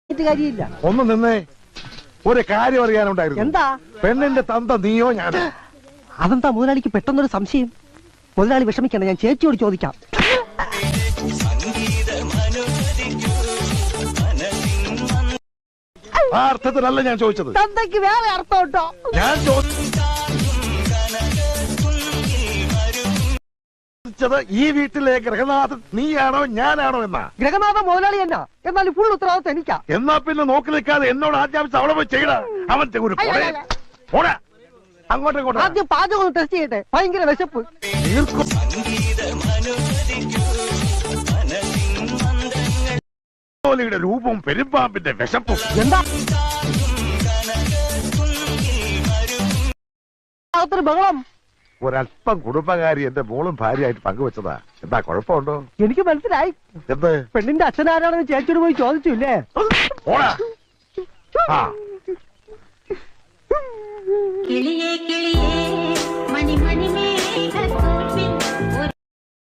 കാര്യമില്ല. ഒന്ന് നിന്നേ, ഒരു കാര്യം അറിയാനുണ്ടായിരുന്നു. എന്താ? പെണ്ണിന്റെ തന്ത നീയോ ഞാനോ? അതെന്താ മുതലാളിക്ക് പെട്ടെന്നൊരു സംശയം? മുതലാളി വിഷമിക്കണ്ട, ഞാൻ ചേച്ചിയോട് ചോദിക്കാം. ആ അർത്ഥത്തിലല്ല ഞാൻ ചോദിച്ചത്. തന്തയ്ക്ക് വേറെ അർത്ഥം ഉണ്ടോ? ഞാൻ ചോദിച്ചത് ഈ വീട്ടിലെ ഗൃഹനാഥൻ നീയാണോ ഞാനാണോ എന്നാ. ഗൃഹനാഥ മുതലാളി എന്നാ, എന്നാൽ ഫുൾ ഉത്തരവാദിത്വം എനിക്കാ. എന്നാ പിന്നെ നോക്കി നിൽക്കാതെ എന്നോട് ആജ്ഞാപിച്ച് അവളെ പോയി ചെയ്യടാ. അവൻ ഒരു പോടാ അങ്ങോട്ടേക്കോട്ടെ. ആദ്യം പാചകം ഒന്ന് ടെസ്റ്റ് ചെയ്യട്ടെ, ഭയങ്കര വിശപ്പ്. രൂപവും പെരുമ്പാമ്പിന്റെ വിശപ്പും. എന്താ ബഹളം? ഒരല്പം കുടുംബകാരി എന്റെ മോളും ഭാര്യയായിട്ട് പങ്കുവെച്ചതാ. എന്താ കുഴപ്പമുണ്ടോ? എനിക്ക് മനസ്സിലായി. എന്ത്? പെണ്ണിന്റെ അച്ഛനാരാണെന്ന് ചേച്ചിയോട് പോയി ചോദിച്ചില്ലേ? പോടാ. കിളിയേ